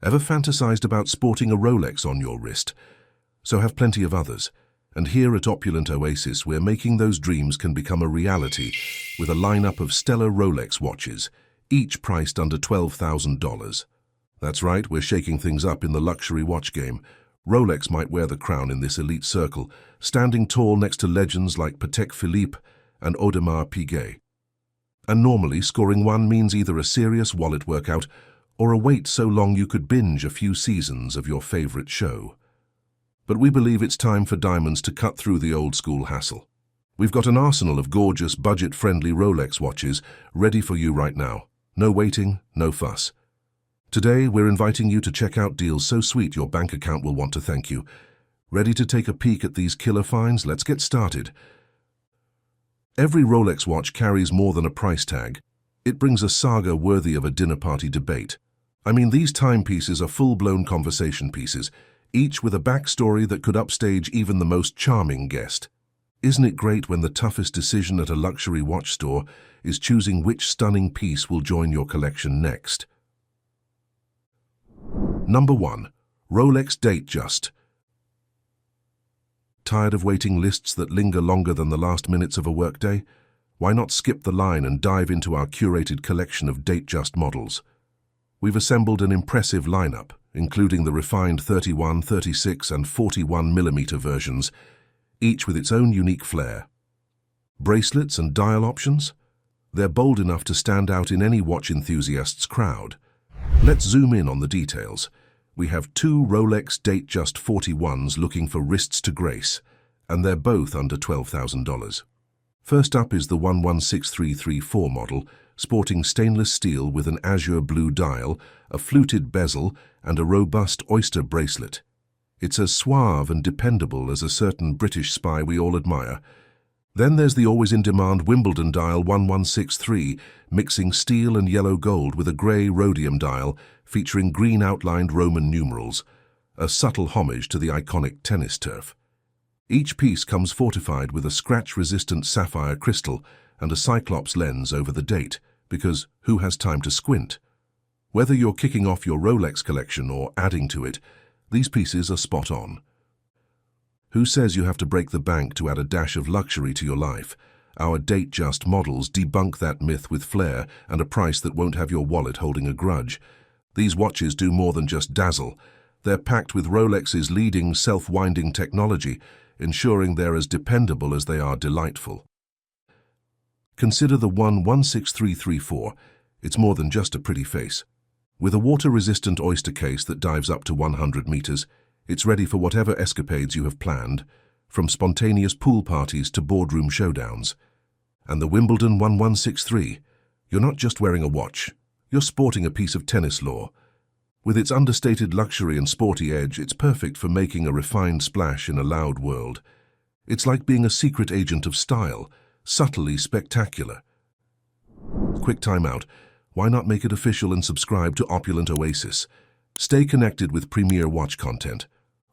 Ever fantasized about sporting a Rolex on your wrist? So have plenty of others. And here at Opulent Oasis, we're making those dreams can become a reality with a lineup of stellar Rolex watches, each priced under $12,000. That's right, we're shaking things up in the luxury watch game. Rolex might wear the crown in this elite circle, standing tall next to legends like Patek Philippe and Audemars Piguet. And normally, scoring one means either a serious wallet workout or a wait so long you could binge a few seasons of your favorite show. But we believe it's time for diamonds to cut through the old-school hassle. We've got an arsenal of gorgeous, budget-friendly Rolex watches ready for you right now. No waiting, no fuss. Today, we're inviting you to check out deals so sweet your bank account will want to thank you. Ready to take a peek at these killer finds? Let's get started. Every Rolex watch carries more than a price tag. It brings a saga worthy of a dinner party debate. I mean, these timepieces are full-blown conversation pieces, each with a backstory that could upstage even the most charming guest. Isn't it great when the toughest decision at a luxury watch store is choosing which stunning piece will join your collection next? Number 1. Rolex Datejust. Tired of waiting lists that linger longer than the last minutes of a workday? Why not skip the line and dive into our curated collection of Datejust models? We've assembled an impressive lineup, including the refined 31, 36 and 41mm versions, each with its own unique flair. Bracelets and dial options? They're bold enough to stand out in any watch enthusiast's crowd. Let's zoom in on the details. We have two Rolex Datejust 41s looking for wrists to grace, and they're both under $12,000. First up is the 116334 model, sporting stainless steel with an azure blue dial, a fluted bezel, and a robust oyster bracelet. It's as suave and dependable as a certain British spy we all admire. Then there's the always-in-demand Wimbledon dial 1163, mixing steel and yellow gold with a grey rhodium dial featuring green-outlined Roman numerals, a subtle homage to the iconic tennis turf. Each piece comes fortified with a scratch-resistant sapphire crystal and a Cyclops lens over the date, because who has time to squint? Whether you're kicking off your Rolex collection or adding to it, these pieces are spot on. Who says you have to break the bank to add a dash of luxury to your life? Our Datejust models debunk that myth with flair and a price that won't have your wallet holding a grudge. These watches do more than just dazzle. They're packed with Rolex's leading self-winding technology, ensuring they're as dependable as they are delightful. Consider the 116334. It's more than just a pretty face. With a water-resistant oyster case that dives up to 100 meters, it's ready for whatever escapades you have planned, from spontaneous pool parties to boardroom showdowns. And the Wimbledon 1163, you're not just wearing a watch, you're sporting a piece of tennis lore. With its understated luxury and sporty edge, it's perfect for making a refined splash in a loud world. It's like being a secret agent of style, subtly spectacular. Quick time out. Why not make it official and subscribe to Opulent Oasis? Stay connected with premier watch content.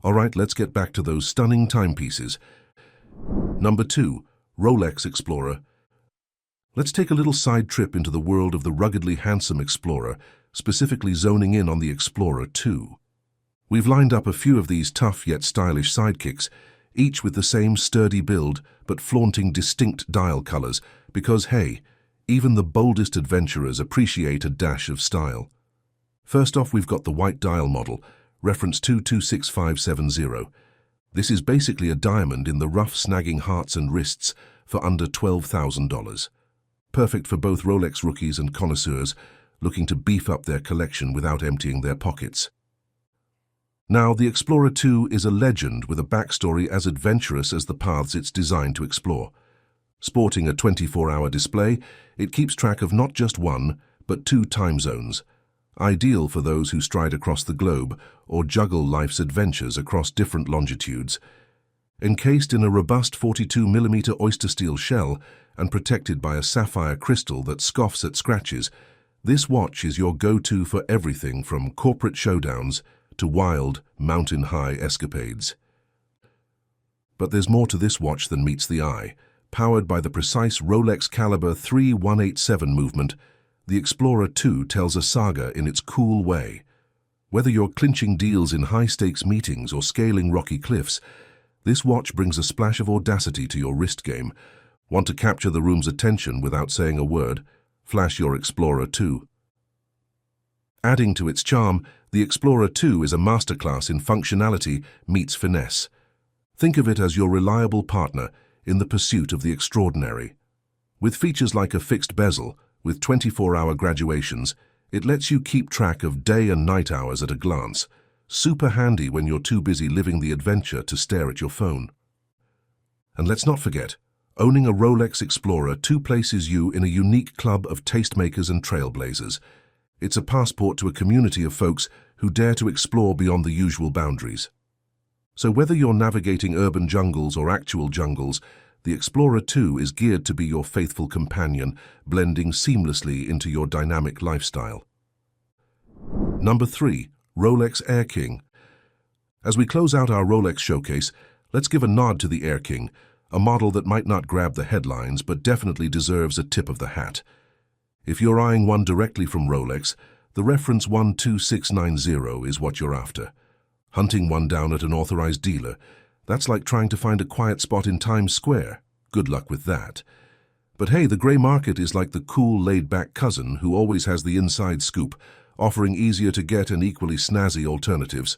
All right, let's get back to those stunning timepieces. Number 2. Rolex Explorer. Let's take a little side trip into the world of the ruggedly handsome Explorer, specifically zoning in on the Explorer 2. We've lined up a few of these tough yet stylish sidekicks, each with the same sturdy build but flaunting distinct dial colors, because hey, even the boldest adventurers appreciate a dash of style. First off, we've got the white dial model, reference 226570. This is basically a diamond in the rough snagging hearts and wrists for under $12,000. Perfect for both Rolex rookies and connoisseurs looking to beef up their collection without emptying their pockets. Now, the Explorer 2 is a legend with a backstory as adventurous as the paths it's designed to explore. Sporting a 24-hour display, it keeps track of not just one, but 2 time zones, ideal for those who stride across the globe or juggle life's adventures across different longitudes. Encased in a robust 42mm oyster steel shell and protected by a sapphire crystal that scoffs at scratches, this watch is your go-to for everything from corporate showdowns to wild, mountain-high escapades. But there's more to this watch than meets the eye. Powered by the precise Rolex caliber 3187 movement, the Explorer 2 tells a saga in its cool way. Whether you're clinching deals in high-stakes meetings or scaling rocky cliffs, this watch brings a splash of audacity to your wrist game. Want to capture the room's attention without saying a word? Flash your Explorer 2. Adding to its charm, the Explorer 2 is a masterclass in functionality meets finesse. Think of it as your reliable partner in the pursuit of the extraordinary. With features like a fixed bezel, with 24-hour graduations, it lets you keep track of day and night hours at a glance. Super handy when you're too busy living the adventure to stare at your phone. And let's not forget, owning a Rolex Explorer 2 places you in a unique club of tastemakers and trailblazers. It's a passport to a community of folks who dare to explore beyond the usual boundaries. So whether you're navigating urban jungles or actual jungles, the Explorer 2 is geared to be your faithful companion, blending seamlessly into your dynamic lifestyle. Number 3. Rolex Air King. As we close out our Rolex showcase, let's give a nod to the Air King, a model that might not grab the headlines but definitely deserves a tip of the hat. If you're eyeing one directly from Rolex, the reference 12690 is what you're after. Hunting one down at an authorized dealer, that's like trying to find a quiet spot in Times Square. Good luck with that. But hey, the grey market is like the cool, laid-back cousin who always has the inside scoop, offering easier-to-get and equally snazzy alternatives.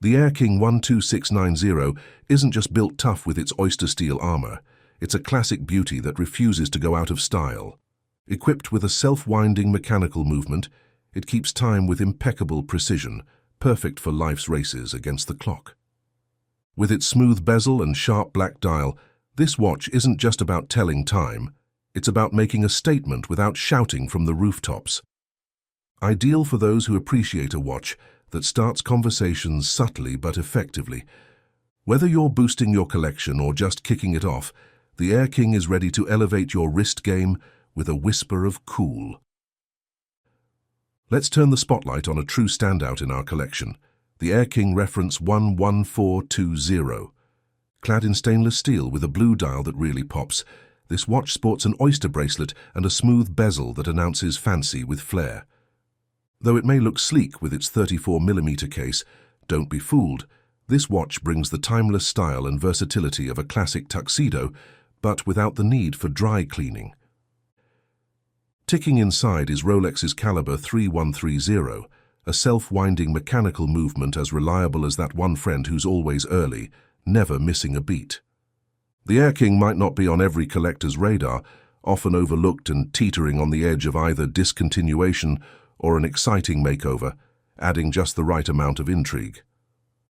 The Air King 12690 isn't just built tough with its oyster steel armor. It's a classic beauty that refuses to go out of style. Equipped with a self-winding mechanical movement, it keeps time with impeccable precision, perfect for life's races against the clock. With its smooth bezel and sharp black dial, this watch isn't just about telling time, it's about making a statement without shouting from the rooftops. Ideal for those who appreciate a watch that starts conversations subtly but effectively. Whether you're boosting your collection or just kicking it off, the Air King is ready to elevate your wrist game with a whisper of cool. Let's turn the spotlight on a true standout in our collection, the Air King reference 11420. Clad in stainless steel with a blue dial that really pops, this watch sports an oyster bracelet and a smooth bezel that announces fancy with flair. Though it may look sleek with its 34mm case, don't be fooled. This watch brings the timeless style and versatility of a classic tuxedo, but without the need for dry cleaning. Ticking inside is Rolex's Caliber 3130, a self-winding mechanical movement as reliable as that one friend who's always early, never missing a beat. The Air King might not be on every collector's radar, often overlooked and teetering on the edge of either discontinuation or an exciting makeover, adding just the right amount of intrigue.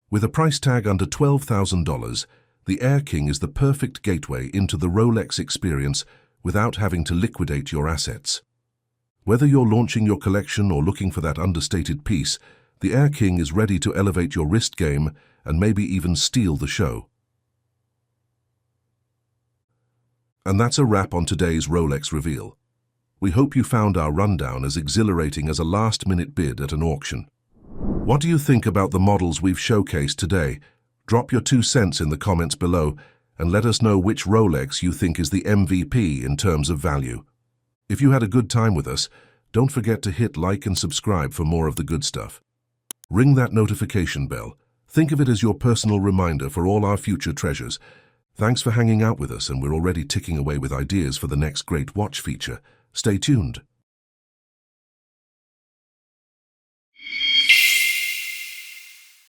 With a price tag under $12,000, the Air King is the perfect gateway into the Rolex experience without having to liquidate your assets. Whether you're launching your collection or looking for that understated piece, the Air King is ready to elevate your wrist game and maybe even steal the show. And that's a wrap on today's Rolex reveal. We hope you found our rundown as exhilarating as a last-minute bid at an auction. What do you think about the models we've showcased today? Drop your 2 cents in the comments below and let us know which Rolex you think is the MVP in terms of value. If you had a good time with us, don't forget to hit like and subscribe for more of the good stuff. Ring that notification bell. Think of it as your personal reminder for all our future treasures. Thanks for hanging out with us, and we're already ticking away with ideas for the next great watch feature. Stay tuned.